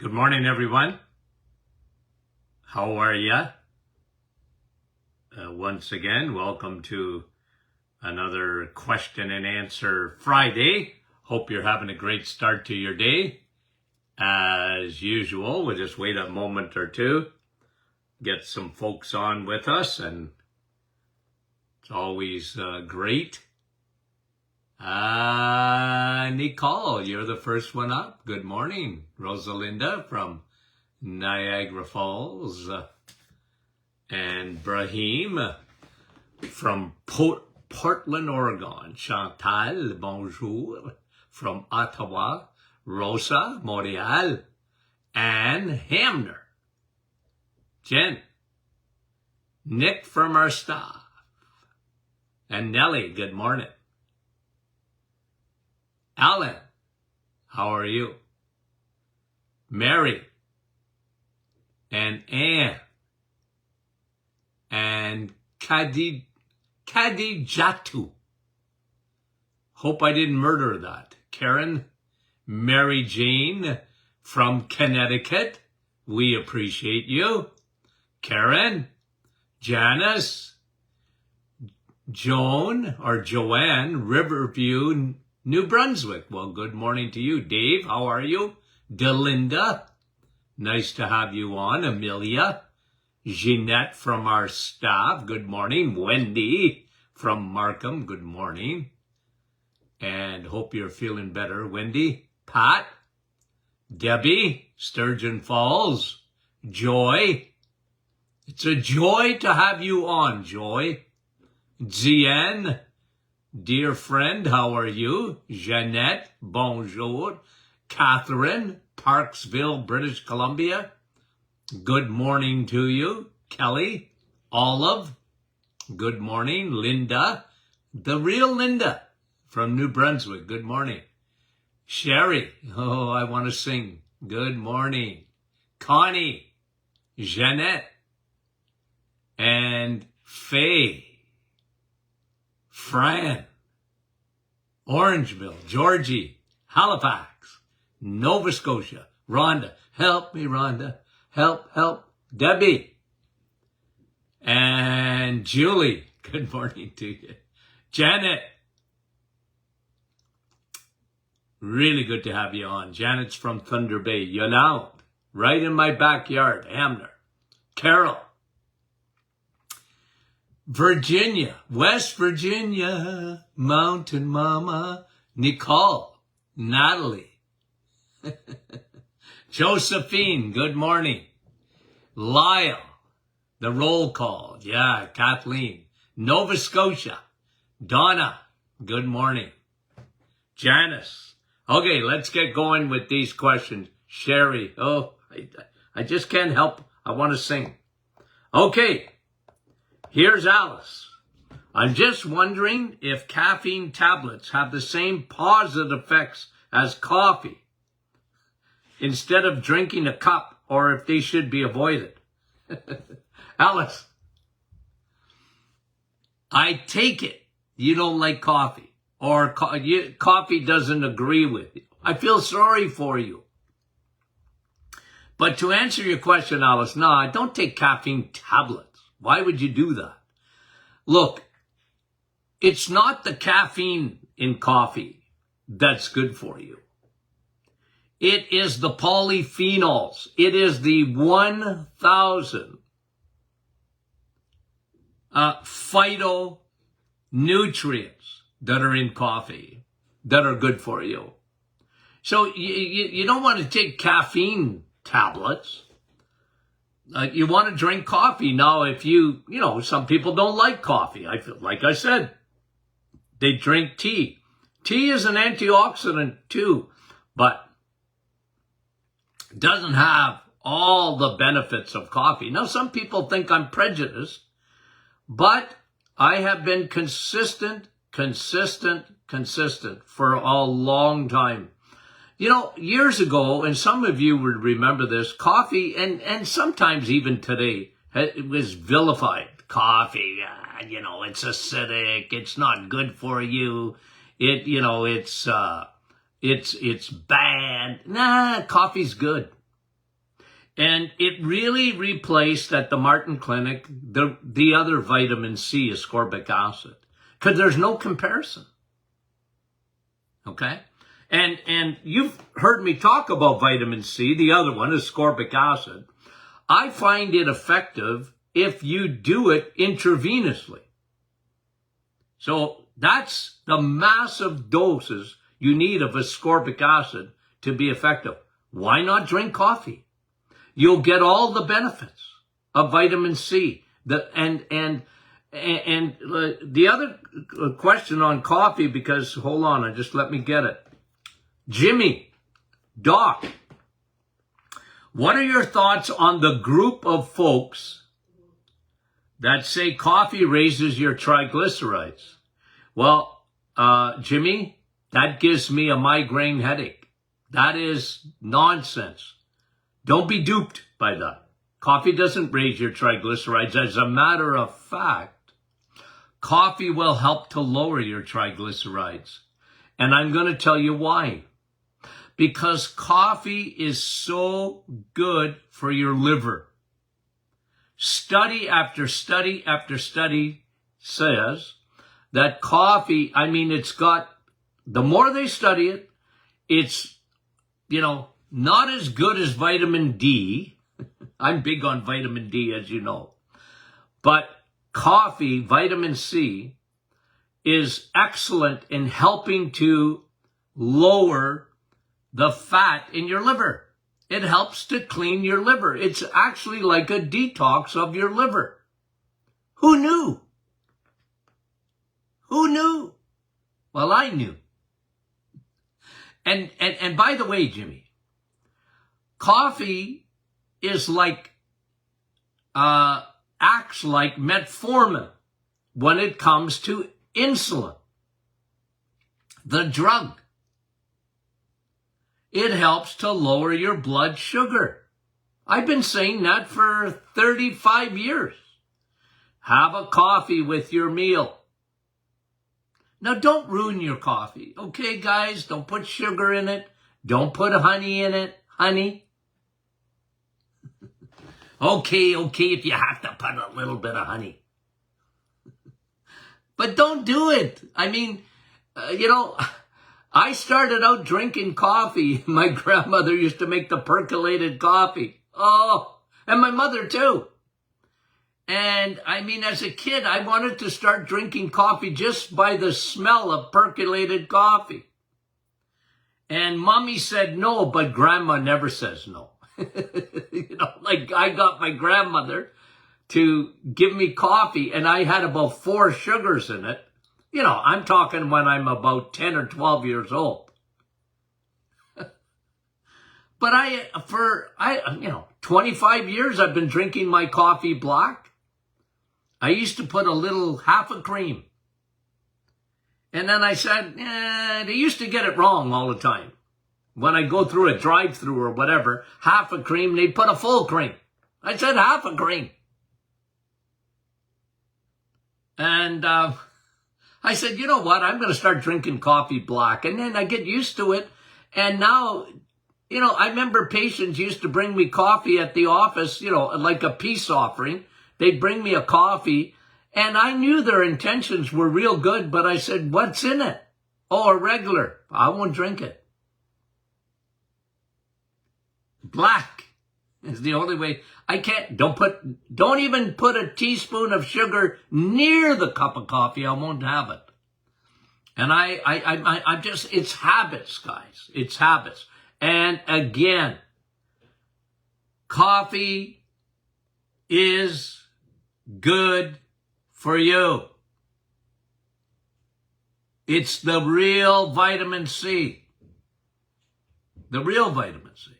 Good morning, everyone. How are ya? Once again, welcome to another question and answer Friday. Hope you're having a great start to your day. As usual, we'll just wait a moment or two, get some folks on with us, and it's always great. Nicole, you're the first one up. Good morning. Rosalinda from Niagara Falls. And Brahim from Portland, Oregon. Chantal, bonjour. From Ottawa. Rosa, Montreal. Anne Hamner. Jen. Nick from our staff. And Nellie, good morning. Alan, how are you? Mary and Anne and Kadijatu. Hope I didn't murder that. Karen, Mary Jane from Connecticut. We appreciate you. Karen, Janice, Joan or Joanne, Riverview, New Brunswick. Well, good morning to you. Dave, how are you? Delinda, nice to have you on. Amelia, Jeanette from our staff, good morning. Wendy from Markham, good morning. And hope you're feeling better, Wendy. Pat, Debbie, Sturgeon Falls, Joy. It's a joy to have you on, Joy. Zian, dear friend, how are you? Jeanette, bonjour. Catherine, Parksville, British Columbia. Good morning to you. Kelly, Olive, good morning. Linda, the real Linda from New Brunswick, good morning. Sherry, oh, I want to sing. Good morning. Connie, Jeanette, and Faye. Fran, Orangeville, Georgie, Halifax, Nova Scotia, Rhonda, help me, Rhonda, help, Debbie, and Julie, good morning to you. Janet, really good to have you on. Janet's from Thunder Bay, Yonald, right in my backyard, Hamner. Carol, Virginia, West Virginia, Mountain Mama, Nicole, Natalie, Josephine, good morning. Lyle, the roll call, yeah, Kathleen, Nova Scotia, Donna, good morning. Janice, okay, let's get going with these questions. Sherry, oh, I just can't help, I want to sing. Okay. Here's Alice. I'm just wondering if caffeine tablets have the same positive effects as coffee instead of drinking a cup, or if they should be avoided. Alice, I take it you don't like coffee, or coffee doesn't agree with you. I feel sorry for you. But to answer your question, Alice, no, I don't take caffeine tablets. Why would you do that? Look, it's not the caffeine in coffee that's good for you. It is the polyphenols. It is the 1,000 phytonutrients that are in coffee that are good for you. So you don't want to take caffeine tablets. You want to drink coffee. Now, if you know, some people don't like coffee. Like I said, they drink tea. Tea is an antioxidant too, but doesn't have all the benefits of coffee. Now, some people think I'm prejudiced, but I have been consistent for a long time. You know, years ago, and some of you would remember this, coffee, and sometimes even today, it was vilified. Coffee, it's acidic, it's not good for you, it's bad. Nah, coffee's good. And it really replaced at the Martin Clinic the other vitamin C, ascorbic acid, because there's no comparison. Okay? And you've heard me talk about vitamin C, the other one, ascorbic acid. I find it effective if you do it intravenously. So that's the massive doses you need of ascorbic acid to be effective. Why not drink coffee? You'll get all the benefits of vitamin C. And the other question on coffee, because hold on, just let me get it. Jimmy, Doc, what are your thoughts on the group of folks that say coffee raises your triglycerides? Well, Jimmy, that gives me a migraine headache. That is nonsense. Don't be duped by that. Coffee doesn't raise your triglycerides. As a matter of fact, coffee will help to lower your triglycerides. And I'm going to tell you why. Because coffee is so good for your liver. Study after study after study says that coffee, it's got, the more they study it, it's, not as good as vitamin D. I'm big on vitamin D, as you know. But coffee, vitamin C, is excellent in helping to lower the fat in your liver. It helps to clean your liver. It's actually like a detox of your liver. Who knew? Who knew? Well, I knew. And by the way, Jimmy, coffee is like, acts like metformin when it comes to insulin, the drug. It helps to lower your blood sugar. I've been saying that for 35 years. Have a coffee with your meal. Now, don't ruin your coffee. Okay, guys, don't put sugar in it. Don't put honey in it. Honey. Okay, if you have to put a little bit of honey. But don't do it. I started out drinking coffee. My grandmother used to make the percolated coffee. Oh, and my mother too. And as a kid, I wanted to start drinking coffee just by the smell of percolated coffee. And mommy said no, but grandma never says no. I got my grandmother to give me coffee and I had about 4 sugars in it. I'm talking when I'm about 10 or 12 years old. But for 25 years, I've been drinking my coffee black. I used to put half a cream. And then I said, they used to get it wrong all the time. When I go through a drive-through or whatever, half a cream, they put a full cream. I said half a cream. And I said, you know what? I'm going to start drinking coffee black. And then I get used to it. And now, I remember patients used to bring me coffee at the office, like a peace offering. They'd bring me a coffee. And I knew their intentions were real good. But I said, what's in it? Oh, a regular. I won't drink it. Black is the only way. I can't, don't even put a teaspoon of sugar near the cup of coffee. I won't have it. And I'm just, it's habits, guys. It's habits. And again, coffee is good for you. It's the real vitamin C. The real vitamin C.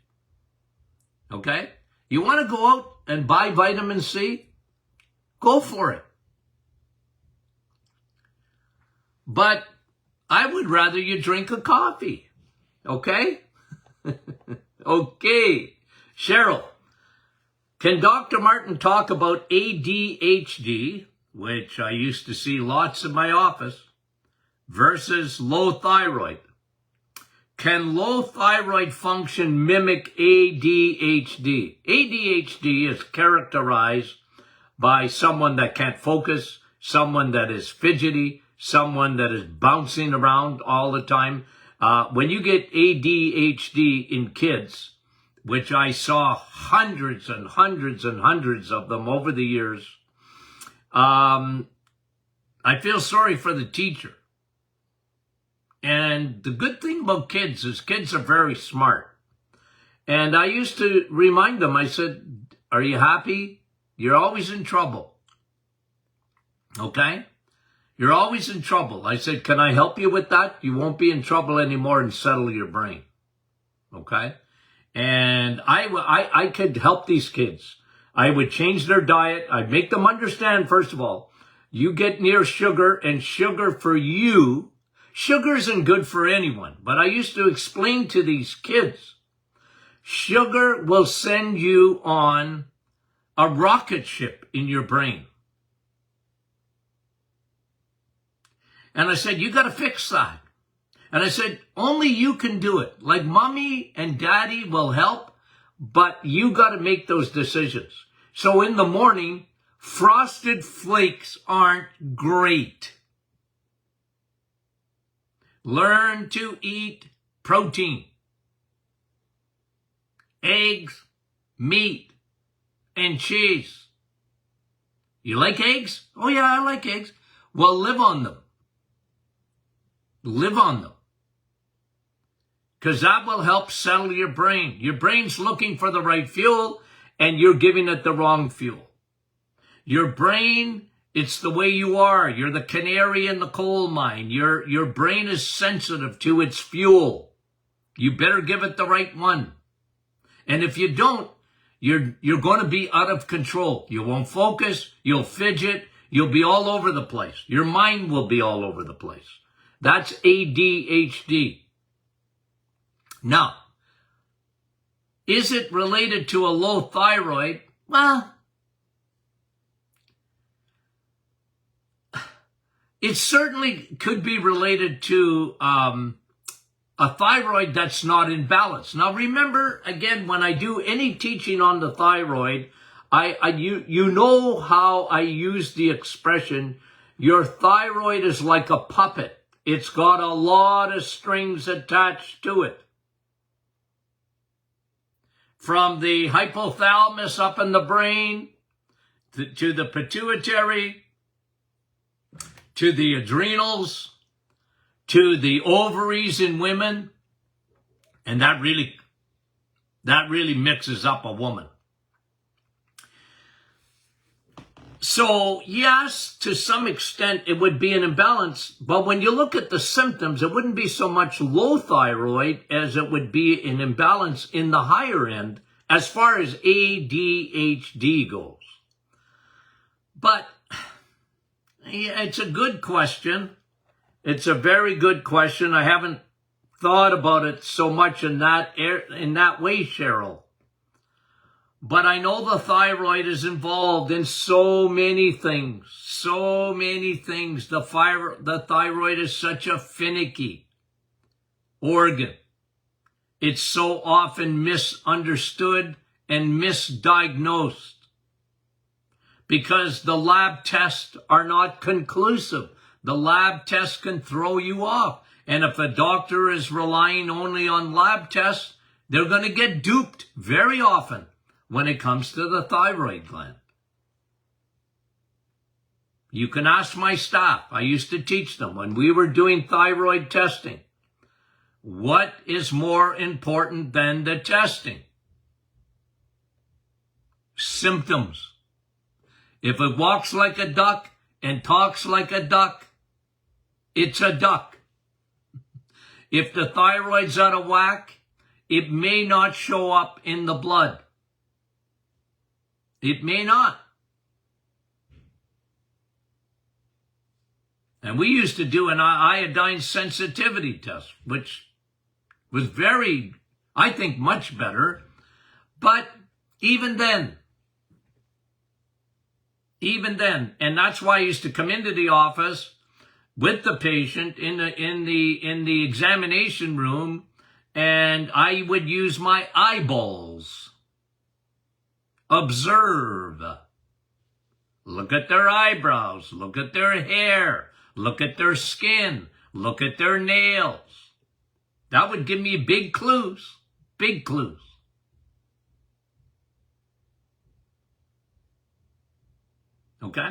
Okay? You want to go out and buy vitamin C? Go for it. But I would rather you drink a coffee. Okay? Okay. Cheryl, can Dr. Martin talk about ADHD, which I used to see lots in my office, versus low thyroid? Can low thyroid function mimic ADHD? ADHD is characterized by someone that can't focus, someone that is fidgety, someone that is bouncing around all the time. When you get ADHD in kids, which I saw hundreds and hundreds and hundreds of them over the years, I feel sorry for the teacher. And the good thing about kids is kids are very smart. And I used to remind them, I said, are you happy? You're always in trouble. Okay? You're always in trouble. I said, can I help you with that? You won't be in trouble anymore and settle your brain. Okay? And I could help these kids. I would change their diet. I'd make them understand, first of all, you get near sugar, and sugar for you, sugar isn't good for anyone. But I used to explain to these kids, sugar will send you on a rocket ship in your brain. And I said, you got to fix that. And I said, only you can do it. Like mommy and daddy will help, but you got to make those decisions. So in the morning, frosted flakes aren't great. Learn to eat protein, eggs, meat, and cheese. You like eggs? Oh yeah, I like eggs. Well, live on them. Live on them. Because that will help settle your brain. Your brain's looking for the right fuel, and you're giving it the wrong fuel. Your brain, it's the way you are. You're the canary in the coal mine. Your brain is sensitive to its fuel. You better give it the right one. And if you don't, you're going to be out of control. You won't focus. You'll fidget. You'll be all over the place. Your mind will be all over the place. That's ADHD. Now, is it related to a low thyroid? Well, it certainly could be related to a thyroid that's not in balance. Now, remember, again, when I do any teaching on the thyroid, you know how I use the expression, your thyroid is like a puppet. It's got a lot of strings attached to it. From the hypothalamus up in the brain, to the pituitary, to the adrenals, to the ovaries in women, and that really mixes up a woman. So yes, to some extent it would be an imbalance, but when you look at the symptoms, it wouldn't be so much low thyroid as it would be an imbalance in the higher end as far as ADHD goes. But yeah, it's a good question. It's a very good question. I haven't thought about it so much in that way, Cheryl. But I know the thyroid is involved in so many things. So many things. The thyroid is such a finicky organ. It's so often misunderstood and misdiagnosed because the lab tests are not conclusive. The lab tests can throw you off. And if a doctor is relying only on lab tests, they're going to get duped very often when it comes to the thyroid gland. You can ask my staff. I used to teach them when we were doing thyroid testing. What is more important than the testing? Symptoms. If it walks like a duck and talks like a duck, it's a duck. If the thyroid's out of whack, it may not show up in the blood. It may not. And we used to do an iodine sensitivity test, which was very, I think, much better. But even then, and that's why I used to come into the office with the patient in the examination room. and I would use my eyeballs. Observe. Look at their eyebrows. Look at their hair. Look at their skin. Look at their nails. That would give me big clues. Big clues. Okay?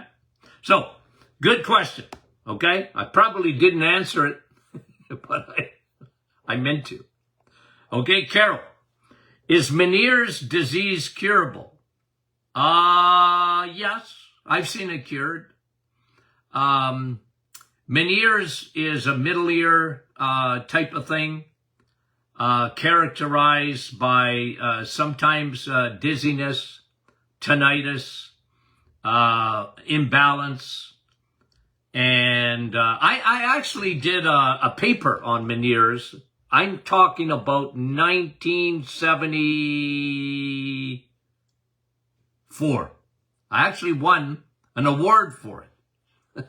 So, good question. Okay? I probably didn't answer it, but I meant to. Okay, Carol. Is Meniere's disease curable? Yes. I've seen it cured. Meniere's is a middle ear type of thing, characterized by sometimes dizziness, tinnitus, imbalance. And I actually did a paper on Meniere's. I'm talking about 1974. I actually won an award for it.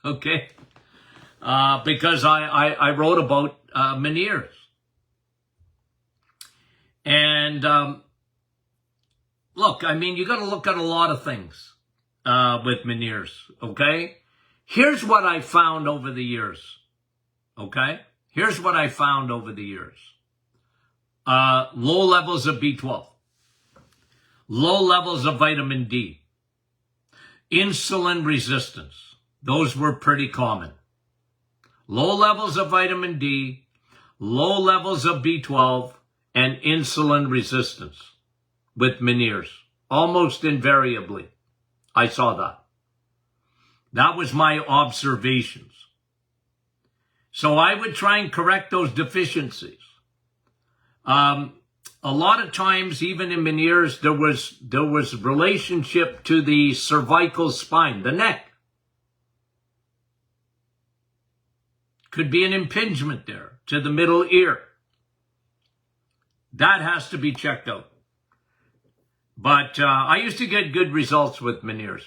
Okay? Because I wrote about Meniere's. And look, I mean, you got to look at a lot of things with Meniere's, okay? Here's what I found over the years, okay? Here's what I found over the years. Low levels of B12. Low levels of vitamin D. Insulin resistance. Those were pretty common. Low levels of vitamin D, low levels of B12, and insulin resistance with Meniere's. Almost invariably, I saw that. That was my observations. So I would try and correct those deficiencies. A lot of times, even in Meniere's, there was relationship to the cervical spine, the neck. Could be an impingement there to the middle ear. That has to be checked out. But I used to get good results with Meniere's.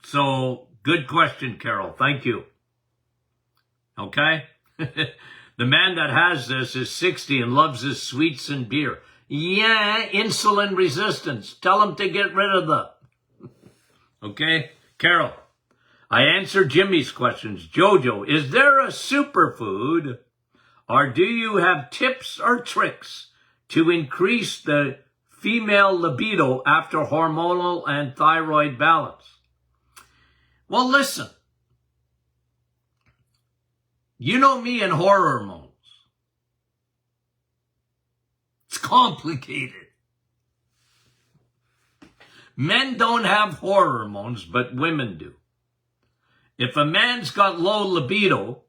So, good question, Carol. Thank you. Okay? The man that has this is 60 and loves his sweets and beer. Yeah, insulin resistance. Tell him to get rid of them. Okay? Carol, I answered Jimmy's questions. Jojo, is there a superfood, or do you have tips or tricks to increase the female libido after hormonal and thyroid balance? Well, listen. You know me and hormones. It's complicated. Men don't have hormones, but women do. If a man's got low libido,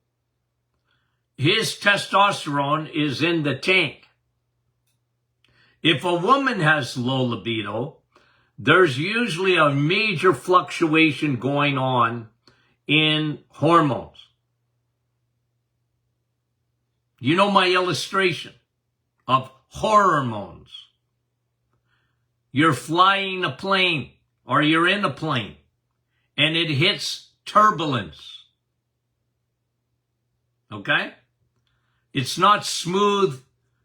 his testosterone is in the tank. If a woman has low libido, there's usually a major fluctuation going on in hormones. You know my illustration of hormones. You're flying a plane, or you're in a plane, and it hits turbulence. Okay? It's not smooth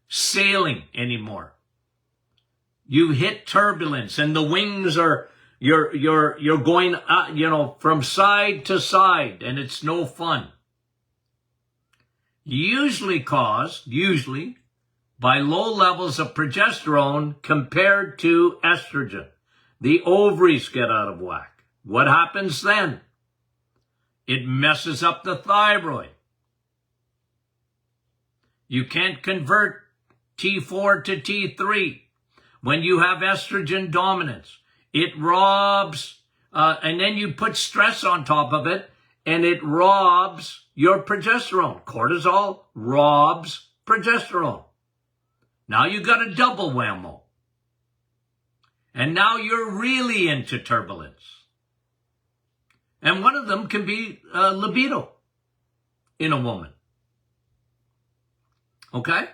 sailing anymore. You hit turbulence, and the wings are, you're going, from side to side, and it's no fun. Usually caused by low levels of progesterone compared to estrogen. The ovaries get out of whack. What happens then? It messes up the thyroid. You can't convert T4 to T3 when you have estrogen dominance. It robs, and then you put stress on top of it, and it robs your progesterone. Cortisol robs progesterone. Now you got a double whammo. And now you're really into turbulence. And one of them can be libido in a woman. Okay?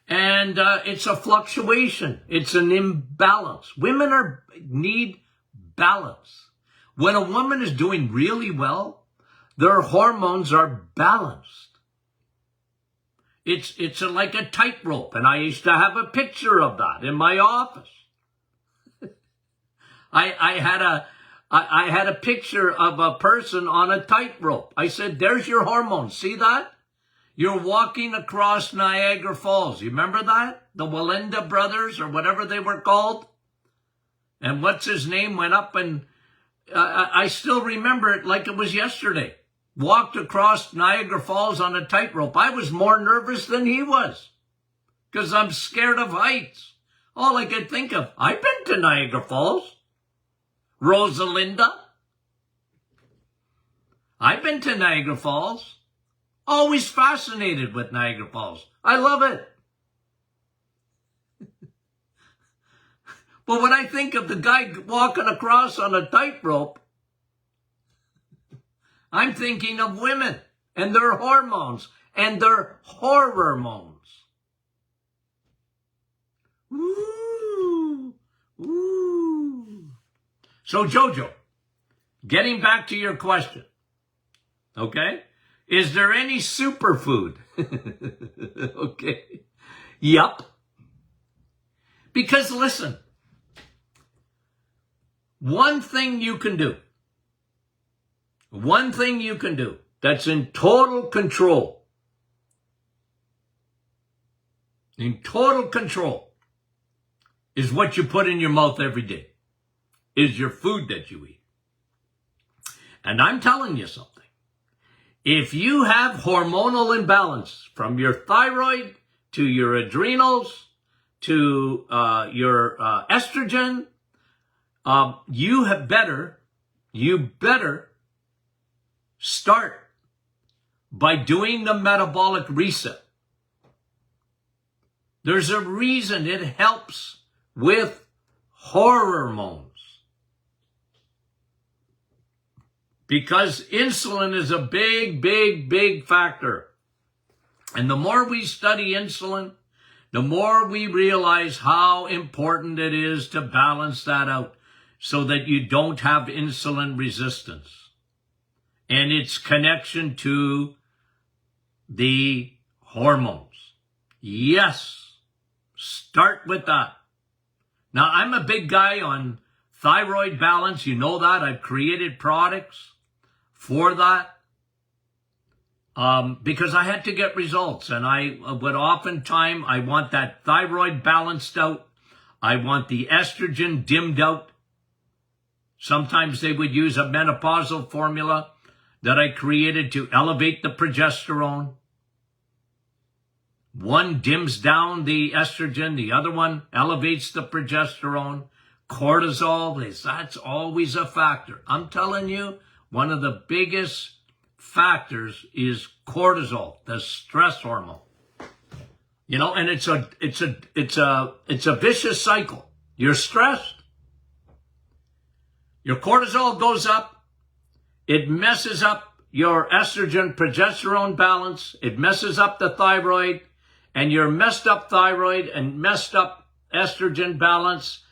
And it's a fluctuation. It's an imbalance. Women need balance. When a woman is doing really well, Their hormones are balanced. It's like a tightrope, and I used to have a picture of that in my office. I had a picture of a person on a tightrope. I said, there's your hormones. See that? You're walking across Niagara Falls. You remember that? The Walinda brothers, or whatever they were called. And what's his name went up, and I still remember it like it was yesterday. Walked across Niagara Falls on a tightrope. I was more nervous than he was because I'm scared of heights. All I could think of, I've been to Niagara Falls. Rosalinda. I've been to Niagara Falls. Always fascinated with Niagara Falls. I love it. But when I think of the guy walking across on a tightrope, I'm thinking of women and their hormones and their hormones. Ooh, ooh. So Jojo, getting back to your question, okay? Is there any superfood? Okay. Yup. Because listen, one thing you can do that's in total control, is what you put in your mouth every day, is your food that you eat. And I'm telling you something. If you have hormonal imbalance from your thyroid to your adrenals to your estrogen, you better start by doing the metabolic reset. There's a reason it helps with hormones. Because insulin is a big, big, big factor. And the more we study insulin, the more we realize how important it is to balance that out so that you don't have insulin resistance. And its connection to the hormones. Yes, start with that. Now, I'm a big guy on thyroid balance. You know that. I've created products for that because I had to get results. And I would oftentimes, I want that thyroid balanced out. I want the estrogen dimmed out. Sometimes they would use a menopausal formula that I created to elevate the progesterone. One dims down the estrogen, the other one elevates the progesterone. Cortisol, that's always a factor. I'm telling you, one of the biggest factors is cortisol, the stress hormone. You know, and it's a vicious cycle. You're stressed. Your cortisol goes up. It messes up your estrogen progesterone balance. It messes up the thyroid, and your messed up thyroid and messed up estrogen balance,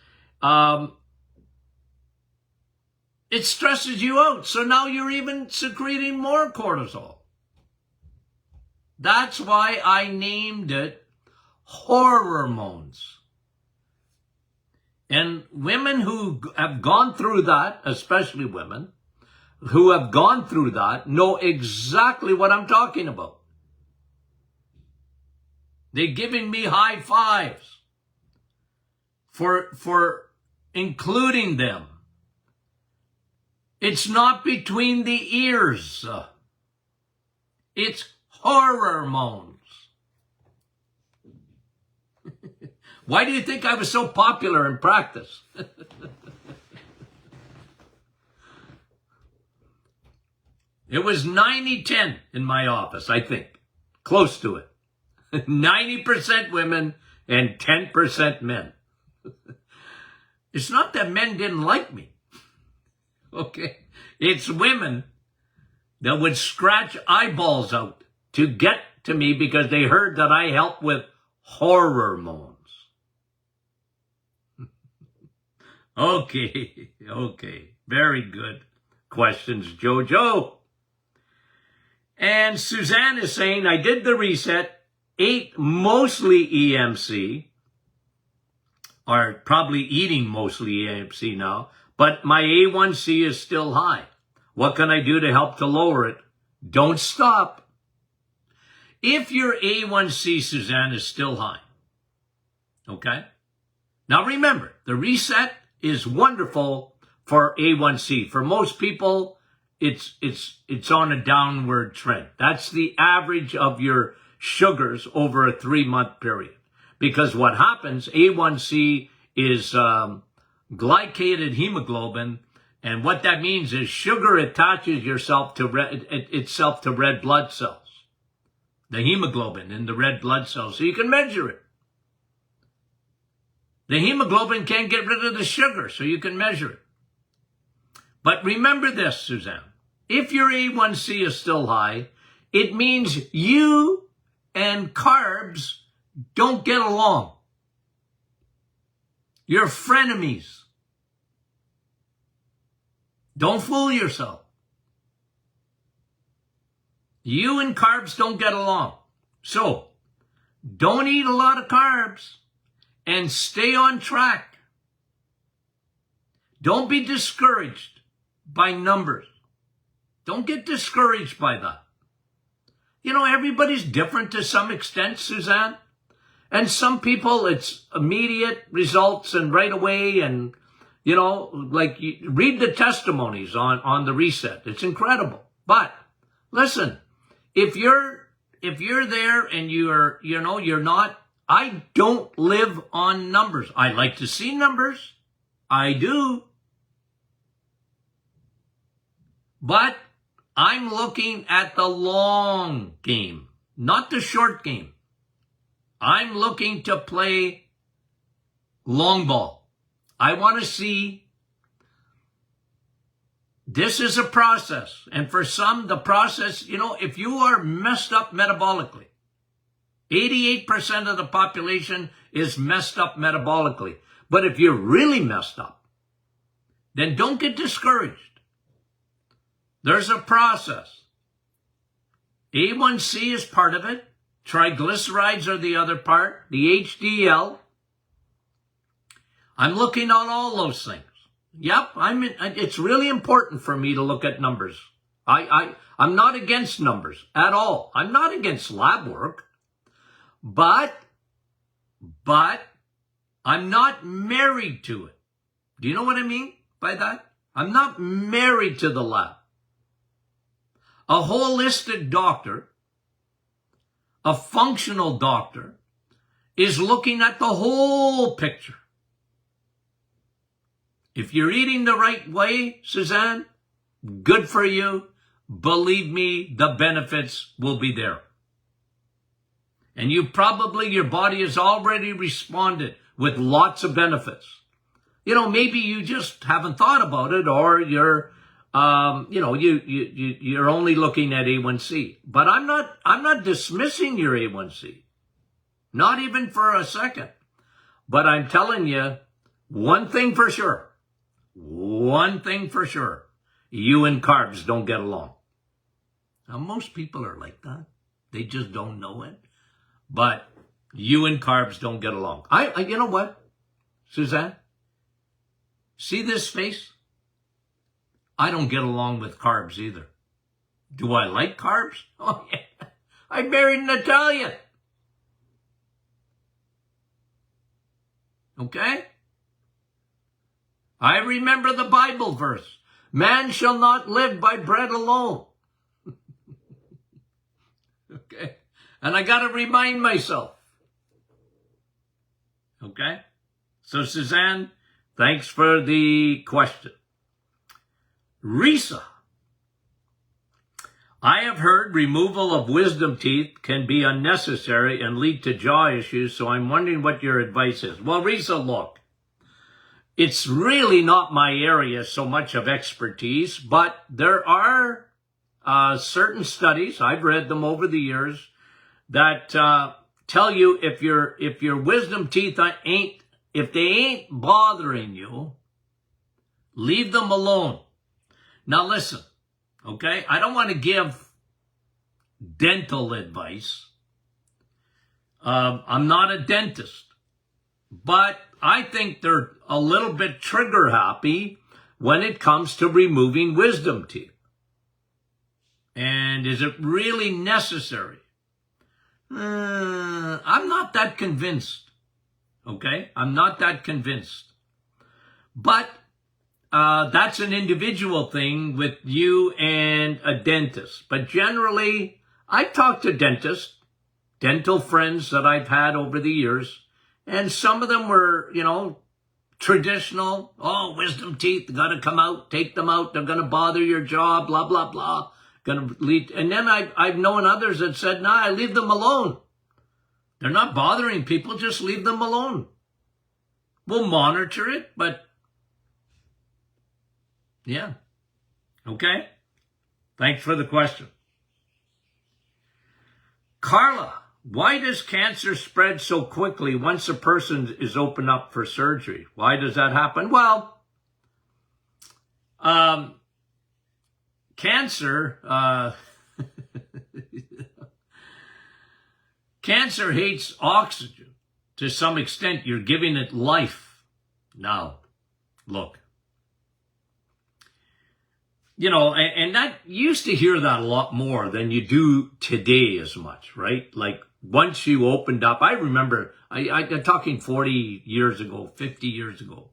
it stresses you out. So now you're even secreting more cortisol. That's why I named it hormones. And women who have gone through that, especially women who have gone through that, know exactly what I'm talking about. They're giving me high fives for including them. It's not between the ears. It's hormones. Why do you think I was so popular in practice? It was 90-10 in my office, I think. Close to it. 90% women and 10% men. It's not that men didn't like me. Okay? It's women that would scratch eyeballs out to get to me because they heard that I help with hormones. Okay. Very good questions, Jojo. And Suzanne is saying, I did the reset, ate mostly EMC, or probably eating mostly EMC now, but my A1C is still high. What can I do to help to lower it? Don't stop. If your A1C, Suzanne, is still high, okay? Now remember, the reset is wonderful for A1C. For most people, it's on a downward trend. That's the average of your sugars over a 3-month period. Because what happens, A1C is glycated hemoglobin, and what that means is sugar attaches itself to red blood cells, the hemoglobin in the red blood cells, so you can measure it. The hemoglobin can't get rid of the sugar, so you can measure it. But remember this, Suzanne. If your A1C is still high, it means you and carbs don't get along. You're frenemies. Don't fool yourself. You and carbs don't get along. So, don't eat a lot of carbs and stay on track. Don't be discouraged by numbers. Don't get discouraged by that. You know, everybody's different to some extent, Suzanne. And some people, it's immediate results and right away. And, you know, like read the testimonies on the reset. It's incredible. But listen, if you're there and you're not, I don't live on numbers. I like to see numbers. I do. But I'm looking at the long game, not the short game. I'm looking to play long ball. I want to see, this is a process. And for some, the process, you know, if you are messed up metabolically, 88% of the population is messed up metabolically. But if you're really messed up, then don't get discouraged. There's a process. A1C is part of it. Triglycerides are the other part. The HDL. I'm looking on all those things. Yep, it's really important for me to look at numbers. I'm not against numbers at all. I'm not against lab work. But I'm not married to it. Do you know what I mean by that? I'm not married to the lab. A holistic doctor, a functional doctor, is looking at the whole picture. If you're eating the right way, Suzanne, good for you. Believe me, the benefits will be there. And your body has already responded with lots of benefits. You know, maybe you just haven't thought about it, or you're only looking at A1C. But I'm not dismissing your A1C. Not even for a second. But I'm telling you, one thing for sure. You and carbs don't get along. Now, most people are like that. They just don't know it. But you and carbs don't get along. You know what, Suzanne? See this face? I don't get along with carbs either. Do I like carbs? Oh, yeah. I married an Italian. Okay? I remember the Bible verse. Man shall not live by bread alone. Okay? And I got to remind myself. Okay? So, Suzanne, thanks for the question. Risa, I have heard removal of wisdom teeth can be unnecessary and lead to jaw issues, so I'm wondering what your advice is. Well, Risa, look, it's really not my area so much of expertise, but there are certain studies, I've read them over the years, that tell you if your wisdom teeth ain't bothering you, leave them alone. Now listen, okay? I don't want to give dental advice. I'm not a dentist, but I think they're a little bit trigger happy when it comes to removing wisdom teeth. And is it really necessary? I'm not that convinced. Okay? I'm not that convinced. But that's an individual thing with you and a dentist. But generally, I've talked to dentists, dental friends that I've had over the years, and some of them were, traditional. Oh, wisdom teeth, got to come out, take them out, they're going to bother your jaw, blah, blah, blah. Going to lead. And then I've known others that said, nah, I leave them alone. They're not bothering people, just leave them alone. We'll monitor it, but yeah. Okay? Thanks for the question. Carla, why does cancer spread so quickly once a person is opened up for surgery? Why does that happen? Well, cancer hates oxygen. To some extent, you're giving it life. Now, look. And that you used to hear that a lot more than you do today as much, right? Like once you opened up, I remember, I'm talking 40 years ago, 50 years ago.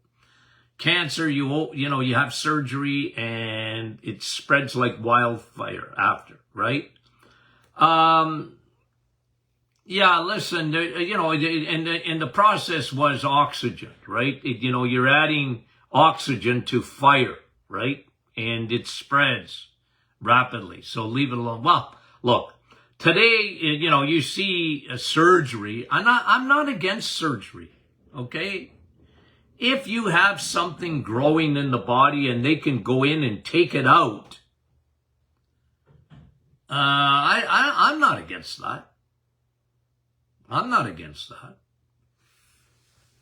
Cancer, you have surgery and it spreads like wildfire after, right? Yeah, listen, and the process was oxygen, right? You're adding oxygen to fire, right? And it spreads rapidly. So leave it alone. Well, look, today, you see a surgery. I'm not against surgery, okay? If you have something growing in the body and they can go in and take it out, I'm not against that. I'm not against that.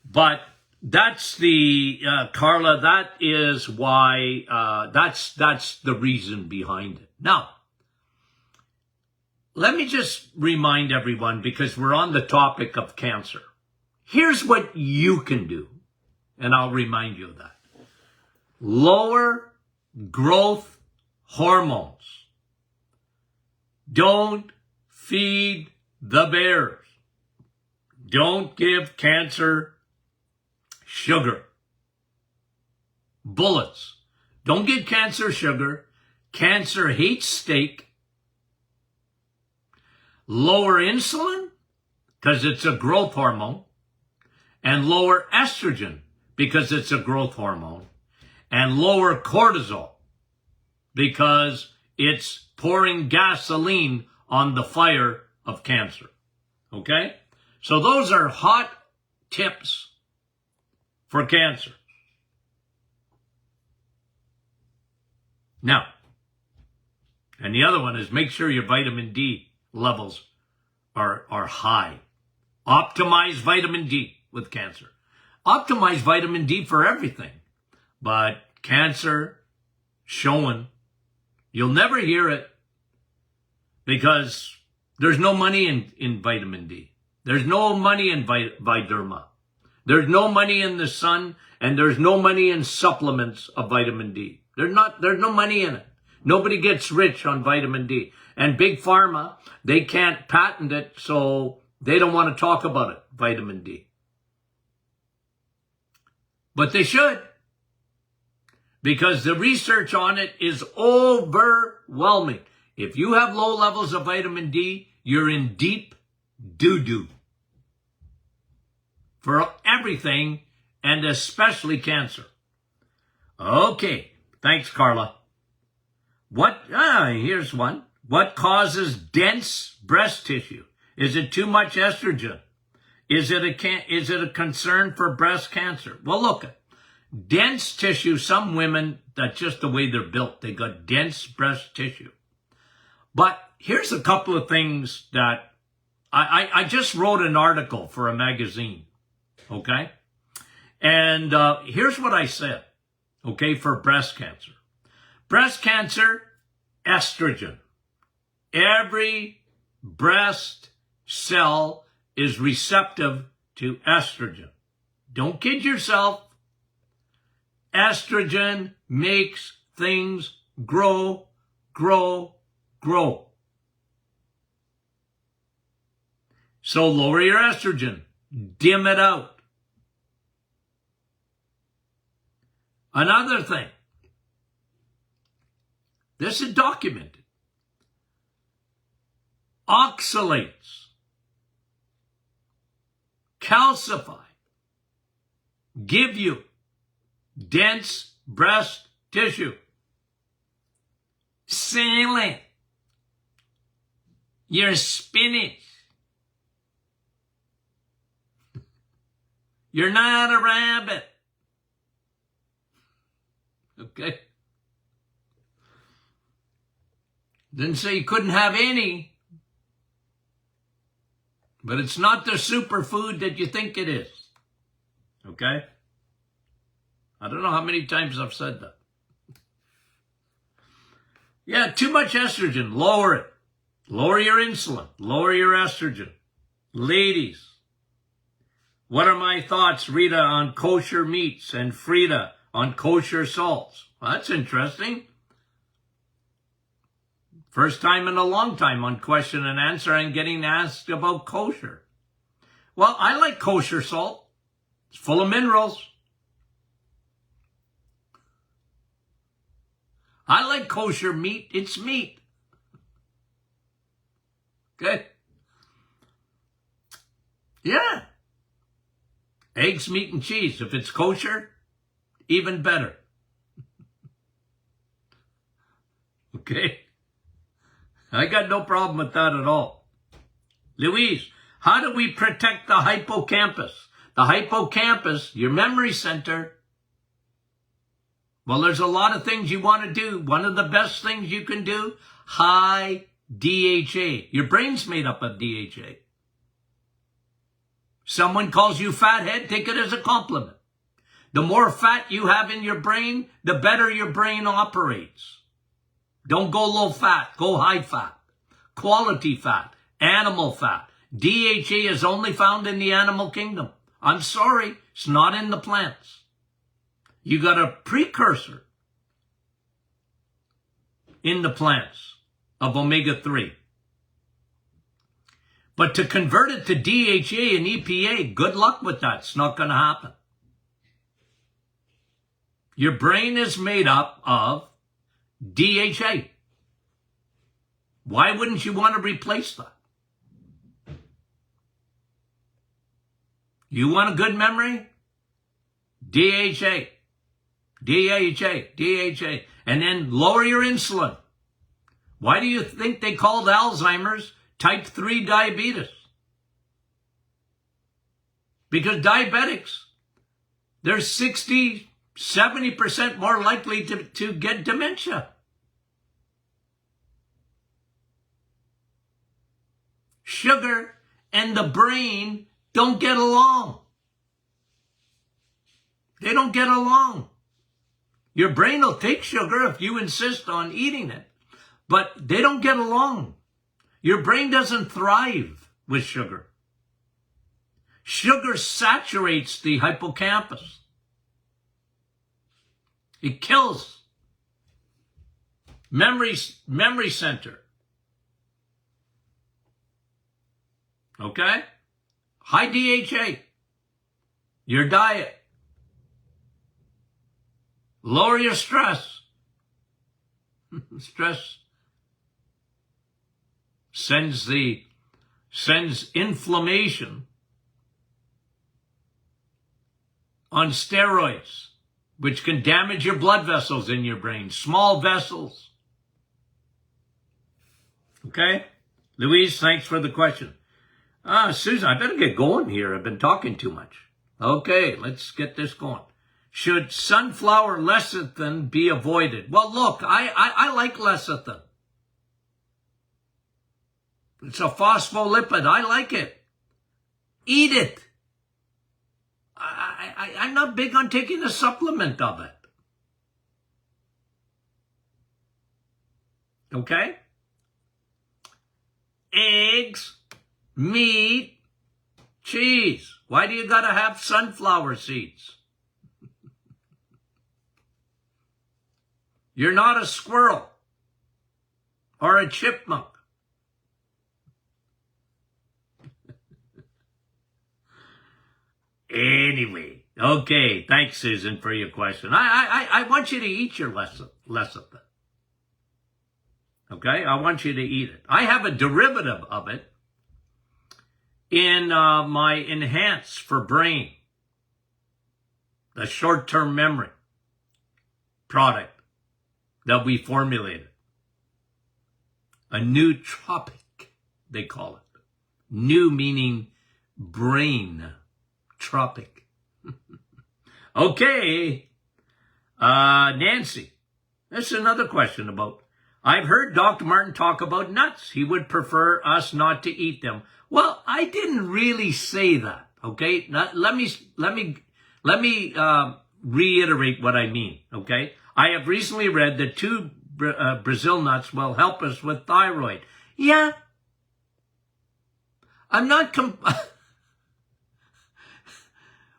But that's the, Carla, that is why, that's the reason behind it. Now, let me just remind everyone, because we're on the topic of cancer. Here's what you can do, and I'll remind you of that. Lower growth hormones. Don't feed the bears. Don't give cancer sugar. Bullets. Don't give cancer sugar. Cancer hates steak. Lower insulin, because it's a growth hormone. And lower estrogen, because it's a growth hormone. And lower cortisol, because it's pouring gasoline on the fire of cancer. Okay? So those are hot tips for cancer. Now, and the other one is make sure your vitamin D levels are high. Optimize vitamin D with cancer. Optimize vitamin D for everything. But cancer, showing, you'll never hear it because there's no money in vitamin D. There's no money in Viderma. There's no money in the sun, and there's no money in supplements of vitamin D. There's no money in it. Nobody gets rich on vitamin D. And Big Pharma, they can't patent it, so they don't want to talk about it, vitamin D. But they should, because the research on it is overwhelming. If you have low levels of vitamin D, you're in deep doo-doo for everything, and especially cancer. Okay, thanks, Carla. Here's one. What causes dense breast tissue? Is it too much estrogen? Is it a concern for breast cancer? Well, look, dense tissue, some women, that's just the way they're built. They got dense breast tissue. But here's a couple of things that I just wrote an article for a magazine, okay? And here's what I said, okay, for breast cancer. Breast cancer, estrogen. Every breast cell is receptive to estrogen. Don't kid yourself. Estrogen makes things grow, grow, grow. So lower your estrogen. Dim it out. Another thing. This is documented. Oxalates calcify, give you dense breast tissue. Silly. You're spinach. You're not a rabbit. Okay? Didn't say you couldn't have any, but it's not the superfood that you think it is. Okay? I don't know how many times I've said that. Yeah, too much estrogen. Lower it. Lower your insulin. Lower your estrogen. Ladies, what are my thoughts, Rita, on kosher meats and Frida on kosher salts? Well, that's interesting. First time in a long time on question and answer I'm getting asked about kosher. Well, I like kosher salt. It's full of minerals. I like kosher meat. It's meat. Okay? Yeah. Eggs, meat, and cheese. If it's kosher, even better. Okay? I got no problem with that at all. Louise, how do we protect the hippocampus? The hippocampus, your memory center. Well, there's a lot of things you want to do. One of the best things you can do, high DHA. Your brain's made up of DHA. Someone calls you fathead, take it as a compliment. The more fat you have in your brain, the better your brain operates. Don't go low fat, go high fat. Quality fat, animal fat. DHA is only found in the animal kingdom. I'm sorry, it's not in the plants. You got a precursor in the plants of omega-3. But to convert it to DHA and EPA, good luck with that. It's not going to happen. Your brain is made up of DHA. Why wouldn't you want to replace that? You want a good memory? DHA. DHA, DHA, and then lower your insulin. Why do you think they called Alzheimer's type 3 diabetes? Because diabetics, they're 60, 70% more likely to get dementia. Sugar and the brain don't get along. They don't get along. Your brain will take sugar if you insist on eating it, but they don't get along. Your brain doesn't thrive with sugar. Sugar saturates the hippocampus. It kills memory center. Okay? High DHA. Your diet. Lower your stress. Stress sends inflammation on steroids, which can damage your blood vessels in your brain, small vessels. Okay? Louise, thanks for the question. Susan, I better get going here. I've been talking too much. Okay, let's get this going. Should sunflower lecithin be avoided? Well, look, I like lecithin. It's a phospholipid. I like it. Eat it. I'm not big on taking a supplement of it. Okay? eggs, meat, cheese. Why do you gotta have sunflower seeds? You're not a squirrel or a chipmunk. Anyway, okay, thanks, Susan, for your question. I want you to eat your less of it. Okay, I want you to eat it. I have a derivative of it in my Enhance for Brain, the short-term memory product that we formulated. A nootropic, they call it. New meaning brain. Tropic. Okay. Nancy. This is another question about, I've heard Dr. Martin talk about nuts. He would prefer us not to eat them. Well, I didn't really say that. Okay. Now, let me reiterate what I mean. Okay. I have recently read that 2 Brazil nuts will help us with thyroid. Yeah. I'm not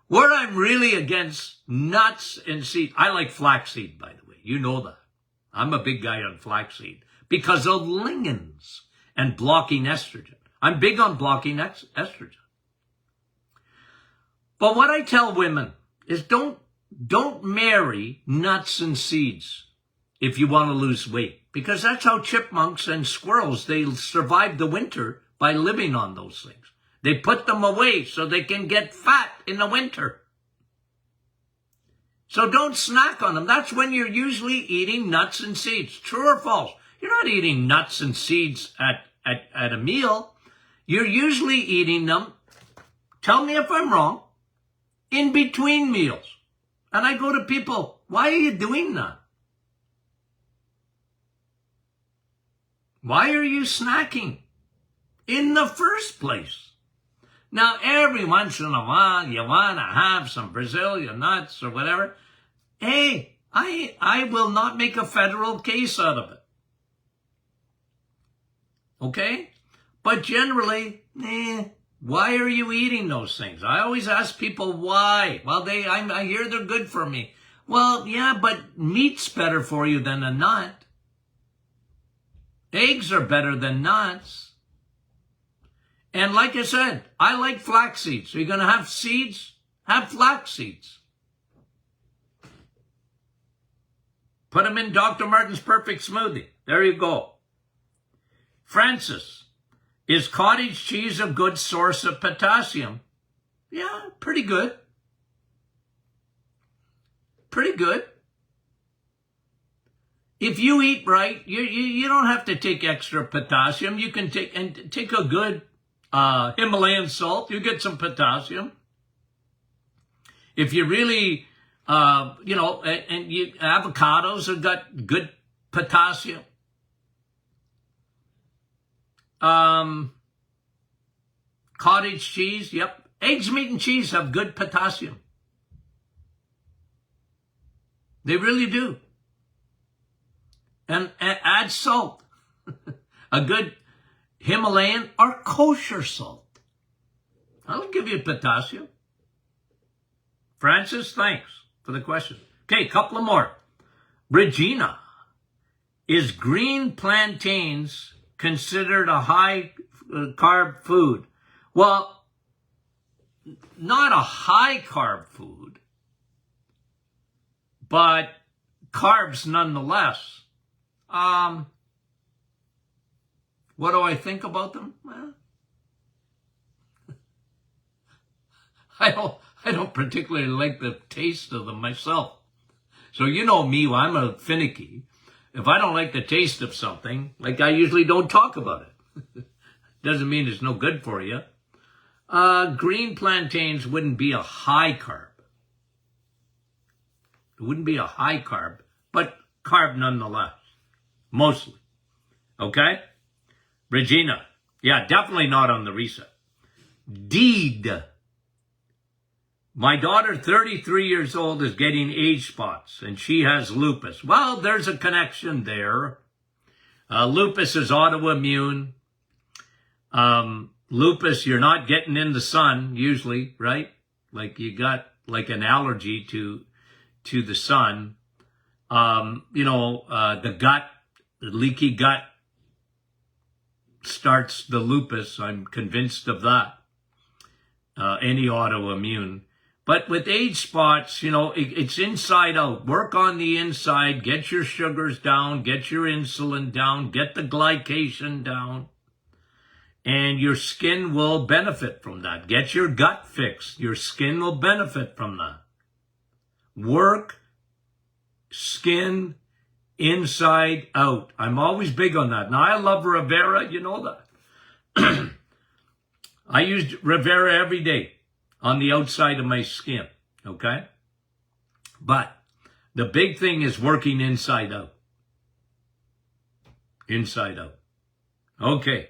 where I'm really against nuts and seeds. I like flaxseed, by the way. You know that. I'm a big guy on flaxseed because of lignans and blocking estrogen. I'm big on blocking estrogen. But what I tell women is don't marry nuts and seeds if you want to lose weight, because that's how chipmunks and squirrels, they survive the winter by living on those things. They put them away so they can get fat in the winter. So don't snack on them. That's when you're usually eating nuts and seeds. True or false? You're not eating nuts and seeds at a meal. You're usually eating them, tell me if I'm wrong, in between meals. And I go to people, why are you doing that? Why are you snacking in the first place? Now, every once in a while, you want to have some Brazilian nuts or whatever. Hey, I will not make a federal case out of it. Okay? But generally, why are you eating those things? I always ask people why. Well, I hear they're good for me. Well, yeah, but meat's better for you than a nut. Eggs are better than nuts. And like I said, I like flax seeds. So you're going to have seeds? Have flax seeds. Put them in Dr. Martin's Perfect Smoothie. There you go. Francis, is cottage cheese a good source of potassium? Yeah, pretty good. Pretty good. If you eat right, you don't have to take extra potassium. You can take a good Himalayan salt, you get some potassium. If you really, avocados have got good potassium. Cottage cheese, yep. Eggs, meat, and cheese have good potassium. They really do. And add salt. A good Himalayan or kosher salt. I'll give you potassium. Francis, thanks for the question. Okay, a couple of more. Regina, is green plantains considered a high carb food? Well, not a high carb food, but carbs nonetheless. What do I think about them? Well, I don't particularly like the taste of them myself. So you know me, I'm a finicky. If I don't like the taste of something, like I usually don't talk about it. Doesn't mean it's no good for you. Green plantains wouldn't be a high carb. It wouldn't be a high carb, but carb nonetheless. Mostly. Okay? Regina. Yeah, definitely not on the reset. Deed. My daughter, 33 years old, is getting age spots, and she has lupus. Well, there's a connection there. Lupus is autoimmune. Lupus, you're not getting in the sun usually, right? Like you got like an allergy to the sun. The gut, the leaky gut starts the lupus. I'm convinced of that. Any autoimmune. But with age spots, it's inside out. Work on the inside. Get your sugars down. Get your insulin down. Get the glycation down. And your skin will benefit from that. Get your gut fixed. Your skin will benefit from that. Work, skin, inside out. I'm always big on that. Now, I love Rivera. You know that. I use Rivera every day on the outside of my skin, okay? But the big thing is working inside out. Inside out. Okay.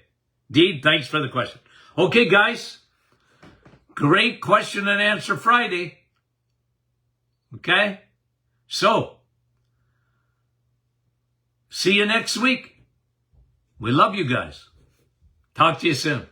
Dee, thanks for the question. Okay, guys. Great question and answer Friday. Okay? So, see you next week. We love you guys. Talk to you soon.